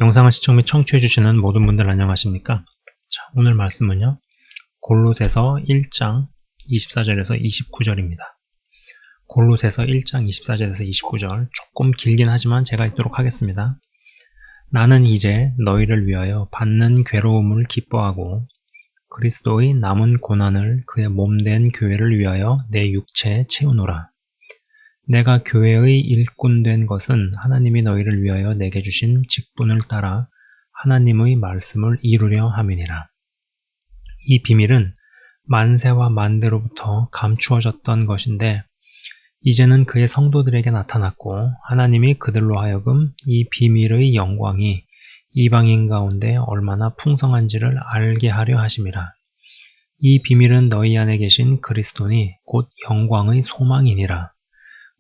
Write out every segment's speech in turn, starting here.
영상을 시청 및 청취해주시는 모든 분들 안녕하십니까? 자, 오늘 말씀은요, 골로새서 1장 24절에서 29절입니다. 골로새서 1장 24절에서 29절, 조금 길긴 하지만 제가 읽도록 하겠습니다. 나는 이제 너희를 위하여 받는 괴로움을 기뻐하고 그리스도의 남은 고난을 그의 몸된 교회를 위하여 내 육체에 채우노라. 내가 교회의 일꾼 된 것은 하나님이 너희를 위하여 내게 주신 직분을 따라 하나님의 말씀을 이루려 함이니라. 이 비밀은 만세와 만대로부터 감추어졌던 것인데 이제는 그의 성도들에게 나타났고 하나님이 그들로 하여금 이 비밀의 영광이 이방인 가운데 얼마나 풍성한지를 알게 하려 하심이라. 이 비밀은 너희 안에 계신 그리스도니 곧 영광의 소망이니라.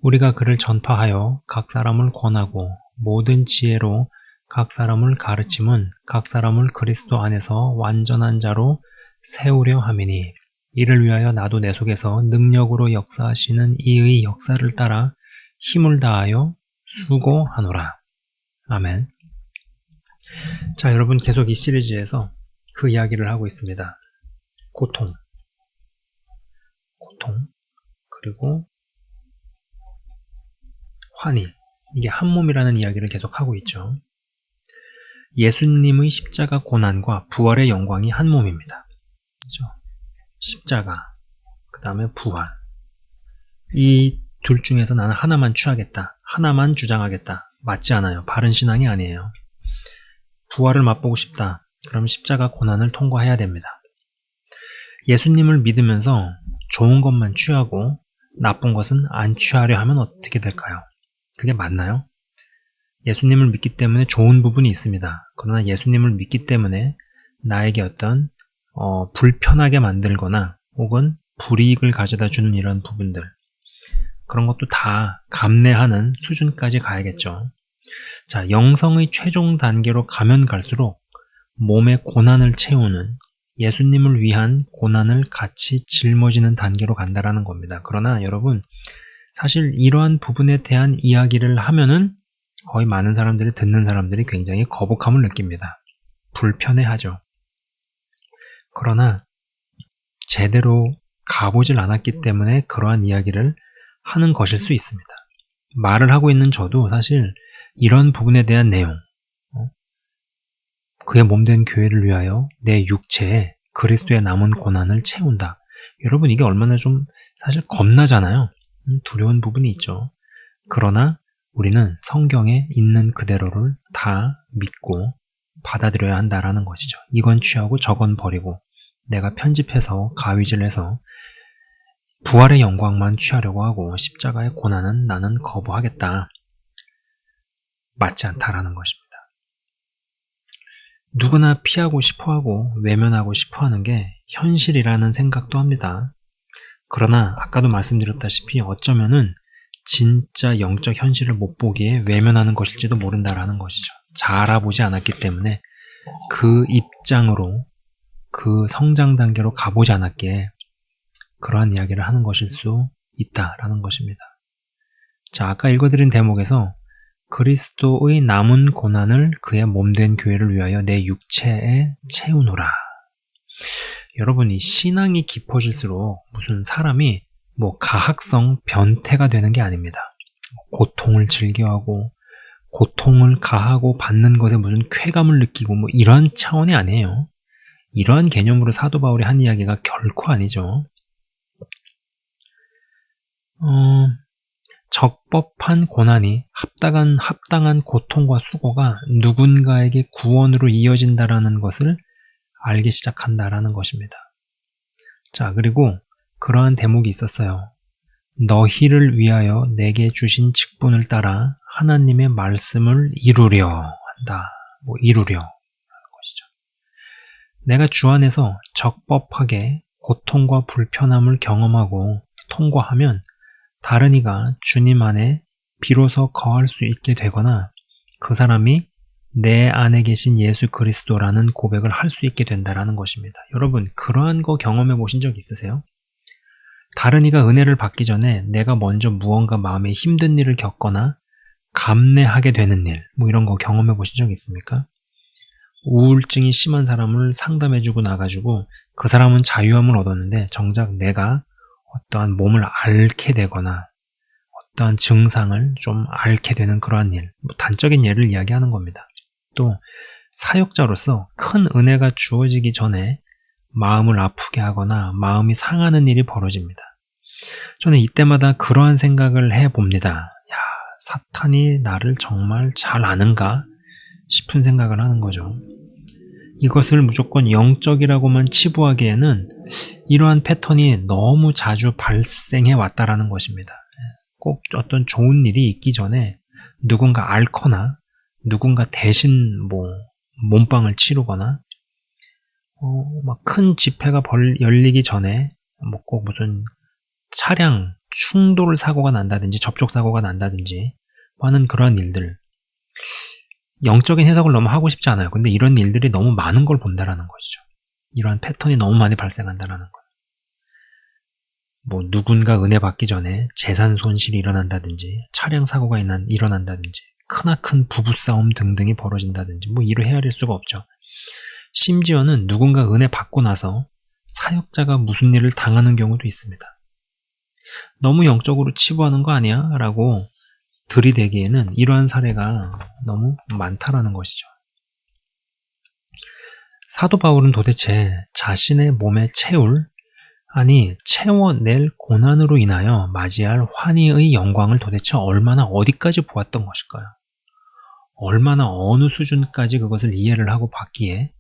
우리가 그를 전파하여 각 사람을 권하고 모든 지혜로 각 사람을 가르침은 각 사람을 그리스도 안에서 완전한 자로 세우려 함이니 이를 위하여 나도 내 속에서 능력으로 역사하시는 이의 역사를 따라 힘을 다하여 수고하노라. 아멘. 자, 여러분 계속 이 시리즈에서 그 이야기를 하고 있습니다. 고통, 그리고 환희, 이게 한 몸이라는 이야기를 계속 하고 있죠. 예수님의 십자가 고난과 부활의 영광이 한 몸입니다. 그렇죠? 십자가, 그 다음에 부활. 이 둘 중에서 나는 하나만 취하겠다, 하나만 주장하겠다. 맞지 않아요. 바른 신앙이 아니에요. 부활을 맛보고 싶다. 그럼 십자가 고난을 통과해야 됩니다. 예수님을 믿으면서 좋은 것만 취하고 나쁜 것은 안 취하려 하면 어떻게 될까요? 그게 맞나요? 예수님을 믿기 때문에 좋은 부분이 있습니다. 그러나 예수님을 믿기 때문에 나에게 어떤 불편하게 만들거나 혹은 불이익을 가져다 주는 이런 부분들, 그런 것도 다 감내하는 수준까지 가야겠죠. 자, 영성의 최종 단계로 가면 갈수록 몸의 고난을 채우는 예수님을 위한 고난을 같이 짊어지는 단계로 간다라는 겁니다. 그러나 여러분, 사실 이러한 부분에 대한 이야기를 하면은 거의 많은 사람들이, 듣는 사람들이 굉장히 거북함을 느낍니다. 불편해하죠. 그러나 제대로 가보질 않았기 때문에 그러한 이야기를 하는 것일 수 있습니다. 말을 하고 있는 저도 사실 이런 부분에 대한 내용, 그의 몸된 교회를 위하여 내 육체에 그리스도의 남은 고난을 채운다. 여러분, 이게 얼마나 좀 사실 겁나잖아요. 두려운 부분이 있죠. 그러나 우리는 성경에 있는 그대로를 다 믿고 받아들여야 한다라는 것이죠. 이건 취하고 저건 버리고 내가 편집해서 가위질해서 부활의 영광만 취하려고 하고 십자가의 고난은 나는 거부하겠다. 맞지 않다라는 것입니다. 누구나 피하고 싶어하고 외면하고 싶어하는 게 현실이라는 생각도 합니다. 그러나 아까도 말씀드렸다시피 어쩌면은 진짜 영적 현실을 못 보기에 외면하는 것일지도 모른다라는 것이죠. 잘 알아보지 않았기 때문에 그 입장으로, 그 성장 단계로 가보지 않았기에 그러한 이야기를 하는 것일 수 있다라는 것입니다. 자, 아까 읽어드린 대목에서 그리스도의 남은 고난을 그의 몸된 교회를 위하여 내 육체에 채우노라. 여러분, 이 신앙이 깊어질수록 무슨 사람이 가학성 변태가 되는 게 아닙니다. 고통을 즐겨하고 고통을 가하고 받는 것에 무슨 쾌감을 느끼고 이런 차원이 아니에요. 이러한 개념으로 사도 바울이 한 이야기가 결코 아니죠. 적법한 고난이 합당한 고통과 수고가 누군가에게 구원으로 이어진다라는 것을 알기 시작한다라는 것입니다. 자, 그리고 그러한 대목이 있었어요. 너희를 위하여 내게 주신 직분을 따라 하나님의 말씀을 이루려 한다. 이루려 하는 것이죠. 내가 주 안에서 적법하게 고통과 불편함을 경험하고 통과하면 다른 이가 주님 안에 비로소 거할 수 있게 되거나 그 사람이 내 안에 계신 예수 그리스도라는 고백을 할 수 있게 된다라는 것입니다. 여러분, 그러한 거 경험해 보신 적 있으세요? 다른 이가 은혜를 받기 전에 내가 먼저 무언가 마음에 힘든 일을 겪거나 감내하게 되는 일, 뭐 이런 거 경험해 보신 적 있습니까? 우울증이 심한 사람을 상담해주고 나가지고 그 사람은 자유함을 얻었는데 정작 내가 어떠한 몸을 앓게 되거나 어떠한 증상을 좀 앓게 되는 그러한 일, 뭐 단적인 예를 이야기하는 겁니다. 또 사역자로서 큰 은혜가 주어지기 전에 마음을 아프게 하거나 마음이 상하는 일이 벌어집니다. 저는 이때마다 그러한 생각을 해봅니다. 야, 사탄이 나를 정말 잘 아는가 싶은 생각을 하는 거죠. 이것을 무조건 영적이라고만 치부하기에는 이러한 패턴이 너무 자주 발생해 왔다라는 것입니다. 꼭 어떤 좋은 일이 있기 전에 누군가 앓거나 누군가 대신 몸빵을 치르거나 막 큰 집회가 열리기 전에 꼭 무슨 차량 충돌 사고가 난다든지 접촉 사고가 난다든지 하는 그러한 일들, 영적인 해석을 너무 하고 싶지 않아요. 근데 이런 일들이 너무 많은 걸 본다라는 것이죠. 이러한 패턴이 너무 많이 발생한다라는 거예요. 누군가 은혜 받기 전에 재산 손실이 일어난다든지 차량 사고가 일어난다든지 크나큰 부부싸움 등등이 벌어진다든지 이루 헤아릴 수가 없죠. 심지어는 누군가 은혜 받고 나서 사역자가 무슨 일을 당하는 경우도 있습니다. 너무 영적으로 치부하는 거 아니야? 라고 들이대기에는 이러한 사례가 너무 많다라는 것이죠. 사도 바울은 도대체 자신의 몸에 채워낼 고난으로 인하여 맞이할 환희의 영광을 도대체 얼마나 어디까지 보았던 것일까요? 얼마나 어느 수준까지 그것을 이해를 하고 봤기에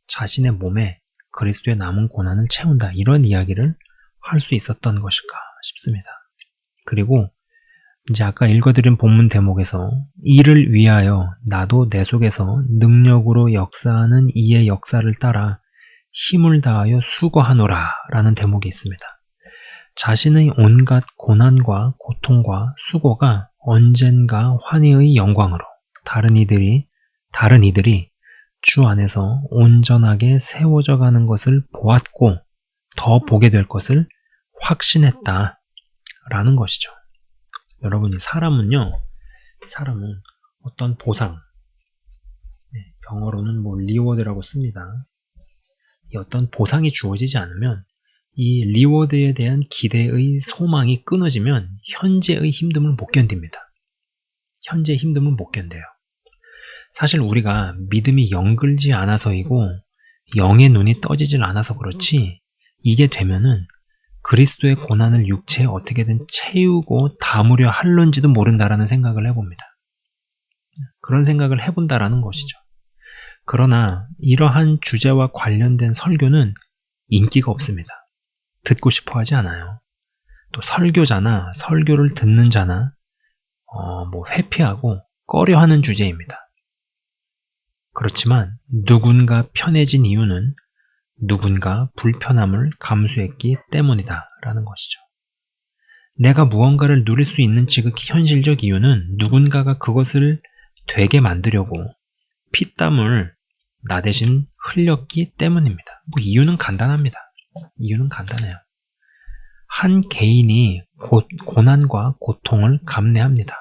자신의 몸에 그리스도의 남은 고난을 채운다, 이런 이야기를 할 수 있었던 것일까 싶습니다. 그리고 이제 아까 읽어드린 본문 대목에서 이를 위하여 나도 내 속에서 능력으로 역사하는 이의 역사를 따라 힘을 다하여 수고하노라 라는 대목이 있습니다. 자신의 온갖 고난과 고통과 수고가 언젠가 환희의 영광으로 다른 이들이 주 안에서 온전하게 세워져 가는 것을 보았고 더 보게 될 것을 확신했다 라는 것이죠. 여러분, 사람은 어떤 보상, 영어로는 리워드라고 씁니다. 이 어떤 보상이 주어지지 않으면 이 리워드에 대한 기대의 소망이 끊어지면 현재의 힘듦을 못 견딥니다. 현재의 힘듦을 못 견뎌요. 사실 우리가 믿음이 영글지 않아서이고 영의 눈이 떠지질 않아서 그렇지, 이게 되면은 그리스도의 고난을 육체에 어떻게든 채우고 담으려 할런지도 모른다라는 생각을 해봅니다. 그런 생각을 해본다라는 것이죠. 그러나 이러한 주제와 관련된 설교는 인기가 없습니다. 듣고 싶어 하지 않아요. 또 설교자나 설교를 듣는 자나 회피하고 꺼려하는 주제입니다. 그렇지만 누군가 편해진 이유는 누군가 불편함을 감수했기 때문이다 라는 것이죠. 내가 무언가를 누릴 수 있는 지극히 현실적 이유는 누군가가 그것을 되게 만들려고 피땀을 나 대신 흘렸기 때문입니다. 이유는 간단합니다. 이유는 간단해요. 한 개인이 고난과 고통을 감내합니다.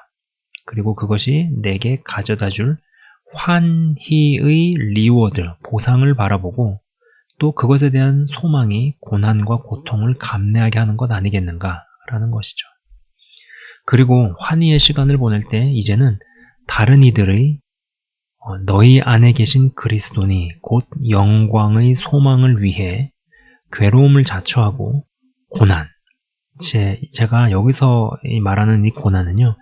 그리고 그것이 내게 가져다줄 환희의 리워드, 보상을 바라보고 또 그것에 대한 소망이 고난과 고통을 감내하게 하는 것 아니겠는가라는 것이죠. 그리고 환희의 시간을 보낼 때 이제는 다른 이들의 너희 안에 계신 그리스도니 곧 영광의 소망을 위해 괴로움을 자초하고 고난, 제가 여기서 말하는 이 고난은요,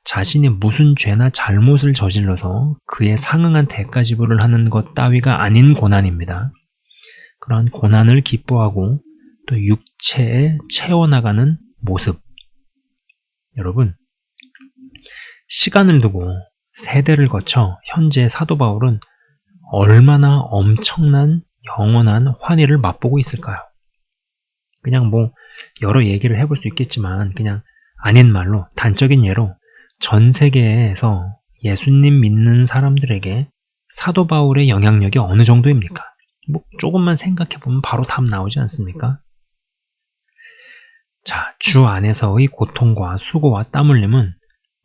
자신이 무슨 죄나 잘못을 저질러서 그에 상응한 대가 지불을 하는 것 따위가 아닌 고난입니다. 그러한 고난을 기뻐하고 또 육체에 채워나가는 모습. 여러분, 시간을 두고 세대를 거쳐 현재 사도 바울은 얼마나 엄청난 영원한 환희를 맛보고 있을까요? 그냥 여러 얘기를 해볼 수 있겠지만 그냥 아닌 말로, 단적인 예로 전 세계에서 예수님 믿는 사람들에게 사도 바울의 영향력이 어느 정도입니까? 조금만 생각해보면 바로 답 나오지 않습니까? 자, 주 안에서의 고통과 수고와 땀 흘림은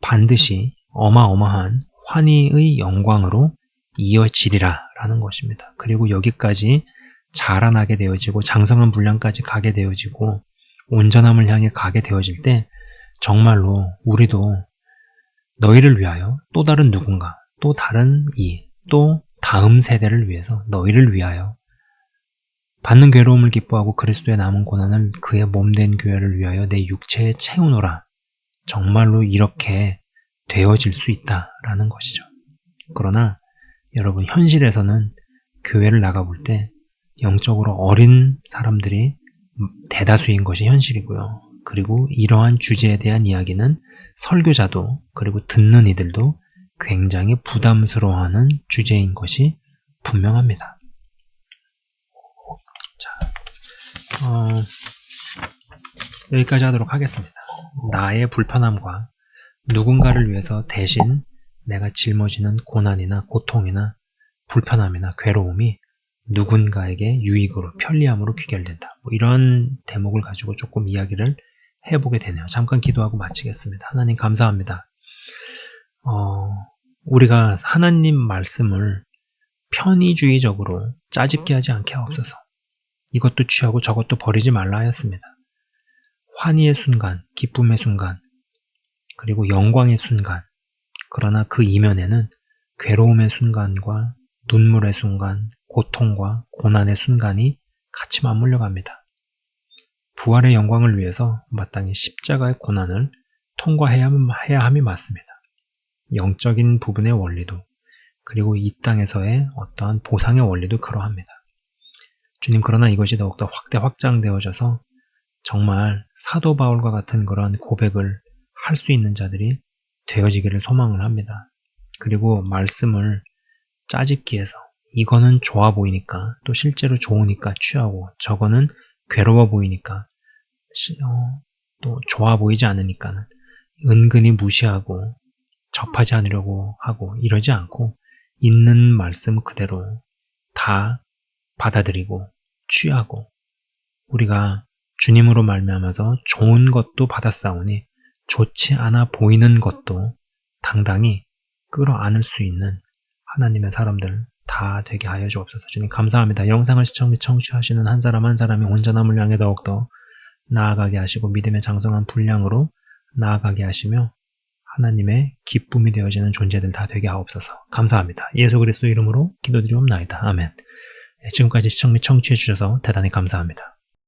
반드시 어마어마한 환희의 영광으로 이어지리라 라는 것입니다. 그리고 여기까지 자라나게 되어지고 장성한 분량까지 가게 되어지고 온전함을 향해 가게 되어질 때 정말로 우리도 너희를 위하여 또 다른 누군가, 또 다른 또 다음 세대를 위해서 너희를 위하여 받는 괴로움을 기뻐하고 그리스도의 남은 고난을 그의 몸된 교회를 위하여 내 육체에 채우노라. 정말로 이렇게 되어질 수 있다라는 것이죠. 그러나 여러분 현실에서는 교회를 나가볼 때 영적으로 어린 사람들이 대다수인 것이 현실이고요. 그리고 이러한 주제에 대한 이야기는 설교자도 그리고 듣는 이들도 굉장히 부담스러워하는 주제인 것이 분명합니다. 자, 여기까지 하도록 하겠습니다. 나의 불편함과 누군가를 위해서 대신 내가 짊어지는 고난이나 고통이나 불편함이나 괴로움이 누군가에게 유익으로 편리함으로 귀결된다. 이런 대목을 가지고 조금 이야기를 해보게 되네요. 잠깐 기도하고 마치겠습니다. 하나님 감사합니다. 우리가 하나님 말씀을 편의주의적으로 짜집게 하지 않게 하옵소서. 이것도 취하고 저것도 버리지 말라 하였습니다. 환희의 순간, 기쁨의 순간, 그리고 영광의 순간, 그러나 그 이면에는 괴로움의 순간과 눈물의 순간, 고통과 고난의 순간이 같이 맞물려 갑니다. 부활의 영광을 위해서 마땅히 십자가의 고난을 통과해야 함이 맞습니다. 영적인 부분의 원리도 그리고 이 땅에서의 어떠한 보상의 원리도 그러합니다. 주님, 그러나 이것이 더욱더 확장되어져서 정말 사도 바울과 같은 그러한 고백을 할 수 있는 자들이 되어지기를 소망을 합니다. 그리고 말씀을 짜집기해서 이거는 좋아 보이니까 또 실제로 좋으니까 취하고 저거는 괴로워 보이니까 또 좋아 보이지 않으니까는 은근히 무시하고 접하지 않으려고 하고 이러지 않고 있는 말씀 그대로 다 받아들이고 취하고 우리가 주님으로 말미암아서 좋은 것도 받았사오니 좋지 않아 보이는 것도 당당히 끌어안을 수 있는 하나님의 사람들 다 되게 하여 주옵소서. 주님 감사합니다. 영상을 시청 및 청취하시는 한 사람 한 사람이 온전함을 향해 더욱더 나아가게 하시고 믿음의 장성한 분량으로 나아가게 하시며 하나님의 기쁨이 되어지는 존재들 다 되게 하옵소서. 감사합니다. 예수 그리스도 이름으로 기도드리옵나이다. 아멘. 지금까지 시청 및 청취해 주셔서 대단히 감사합니다.